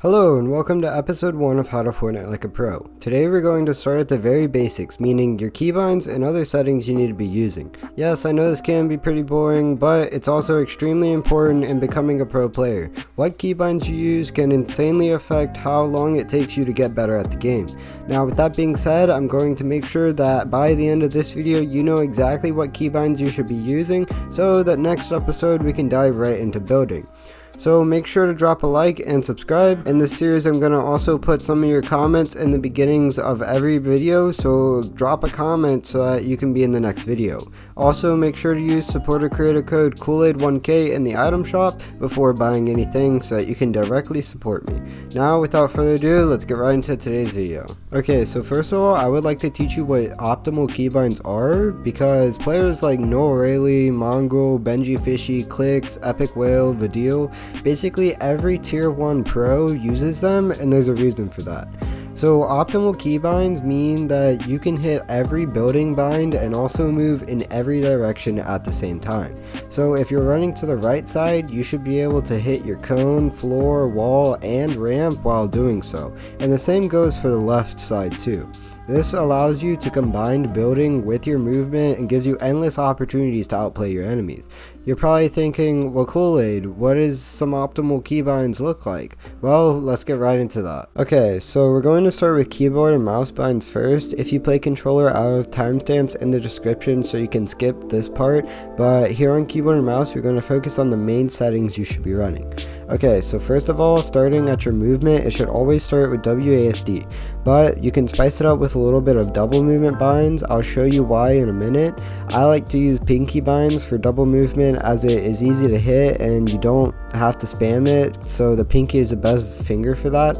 Hello and welcome to episode 1 of How to Fortnite Like a Pro. Today we're going to start at the very basics, meaning your keybinds and other settings you need to be using. Yes, I know this can be pretty boring, but it's also extremely important in becoming a pro player. What keybinds you use can insanely affect how long it takes you to get better at the game. Now with that being said, I'm going to make sure that by the end of this video you know exactly what keybinds you should be using, so that next episode we can dive right into building. So make sure to drop a like and subscribe. In this series I'm going to also put some of your comments in the beginnings of every video, so drop a comment so that you can be in the next video. Also make sure to use supporter creator code Kool-Aid1K in the item shop before buying anything so that you can directly support me. Now without further ado, let's get right into today's video. Okay, so first of all I would like to teach you what optimal keybinds are, because players like Noah Rayleigh, Mongrel, Benji Fishy, Clicks, Epic Whale, Vidil, basically every tier 1 pro uses them, and there's a reason for that. So optimal keybinds mean that you can hit every building bind and also move in every direction at the same time. So if you're running to the right side, you should be able to hit your cone, floor, wall, and ramp while doing so. And the same goes for the left side too. This allows you to combine building with your movement and gives you endless opportunities to outplay your enemies. You're probably thinking, well, Kool-Aid, what does some optimal keybinds look like? Well, let's get right into that. Okay, so we're going to start with keyboard and mouse binds first. If you play controller, I have timestamps in the description so you can skip this part, but here on keyboard and mouse, we're going to focus on the main settings you should be running. Okay, so first of all, starting at your movement, it should always start with WASD, but you can spice it up with a little bit of double movement binds. I'll show you why in a minute. I like to use pinky binds for double movement as it is easy to hit and you don't have to spam it, so the pinky is the best finger for that.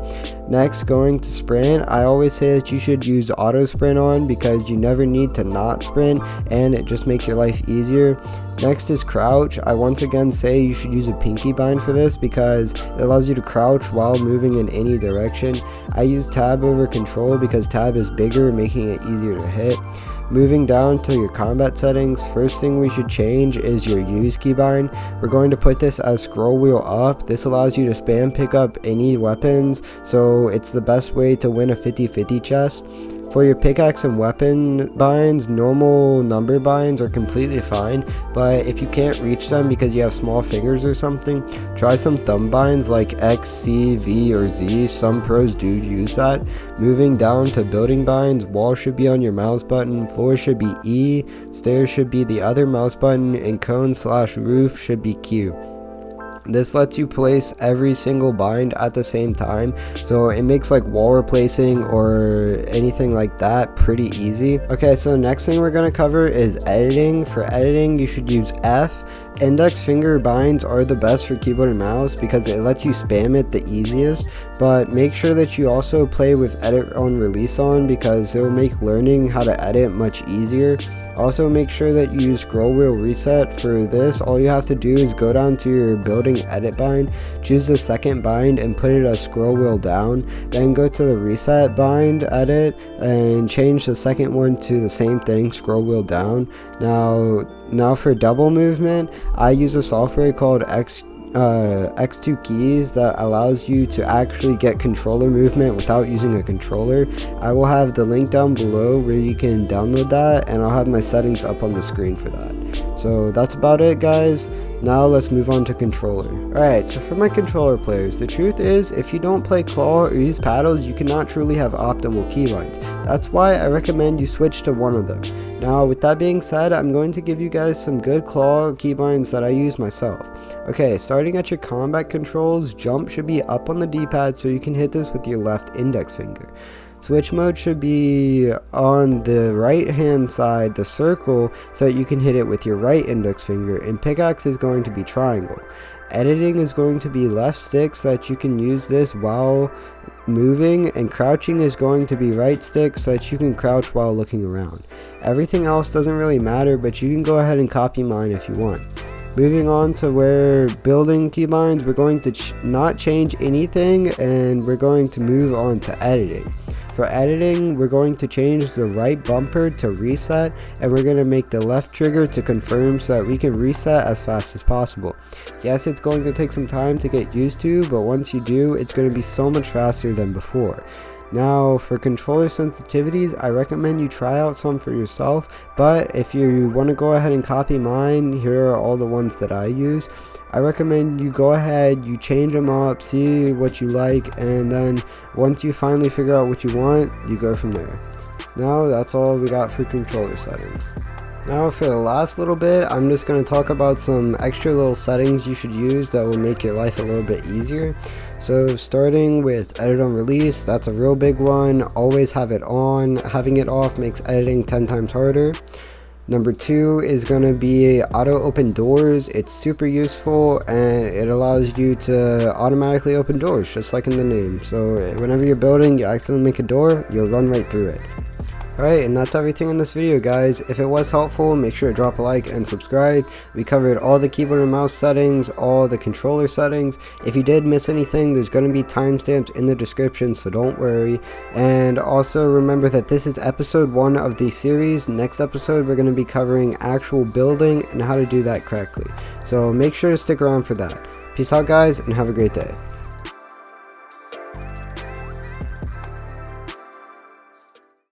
Next, going to sprint, I always say that you should use auto sprint on because you never need to not sprint and it just makes your life easier. Next is crouch. I once again say you should use a pinky bind for this because it allows you to crouch while moving in any direction. I use tab over control because tab is bigger, making it easier to hit. Moving down to your combat settings, first thing we should change is your use keybind. We're going to put this as scroll wheel up. This allows you to spam pick up any weapons, so it's the best way to win a 50-50 chest. For your pickaxe and weapon binds, normal number binds are completely fine, but if you can't reach them because you have small fingers or something, try some thumb binds like X, C, V, or Z. Some pros do use that. Moving down to building binds, wall should be on your mouse button, floor should be E, stairs should be the other mouse button, and cone/roof should be Q. This lets you place every single bind at the same time, so it makes like wall replacing or anything like that pretty easy. Okay, so the next thing we're going to cover is editing. For editing, you should use F. Index finger binds are the best for keyboard and mouse because it lets you spam it the easiest, but make sure that you also play with edit on release on because it will make learning how to edit much easier. Also make sure that you use scroll wheel reset. For this, all you have to do is go down to your building edit bind, choose the second bind and put it as scroll wheel down, then go to the reset bind edit and change the second one to the same thing, scroll wheel down. Now for double movement, I use a software called X2 keys that allows you to actually get controller movement without using a controller. I will have the link down below where you can download that, and I'll have my settings up on the screen for that. So that's about it, guys. Now let's move on to controller. Alright, so for my controller players, the truth is if you don't play claw or use paddles, you cannot truly have optimal keybinds. That's why I recommend you switch to one of them. Now with that being said, I'm going to give you guys some good claw keybinds that I use myself. Okay, starting at your combat controls, jump should be up on the D-pad so you can hit this with your left index finger. Switch mode should be on the right hand side, the circle, so that you can hit it with your right index finger, and pickaxe is going to be triangle. Editing is going to be left stick so that you can use this while moving, and crouching is going to be right stick so that you can crouch while looking around. Everything else doesn't really matter, but you can go ahead and copy mine if you want. Moving on to where building keybinds, we're going to not change anything and we're going to move on to editing. For editing, we're going to change the right bumper to reset, and we're going to make the left trigger to confirm so that we can reset as fast as possible. Yes, it's going to take some time to get used to, but once you do, it's going to be so much faster than before. Now, for controller sensitivities, I recommend you try out some for yourself, but if you want to go ahead and copy mine, here are all the ones that I use. I recommend you go ahead, you change them up, see what you like, and then once you finally figure out what you want, you go from there. Now, that's all we got for controller settings. Now for the last little bit, I'm just going to talk about some extra little settings you should use that will make your life a little bit easier. So starting with edit on release, that's a real big one. Always have it on. Having it off makes editing 10 times harder. Number 2 is going to be auto open doors. It's super useful and it allows you to automatically open doors just like in the name. So whenever you're building, you accidentally make a door, you'll run right through it. Alright, and that's everything in this video, guys. If it was helpful, make sure to drop a like and subscribe. We covered all the keyboard and mouse settings, all the controller settings. If you did miss anything, there's going to be timestamps in the description, so don't worry. And also remember that this is episode 1 of the series. Next episode, we're going to be covering actual building and how to do that correctly. So make sure to stick around for that. Peace out, guys, and have a great day.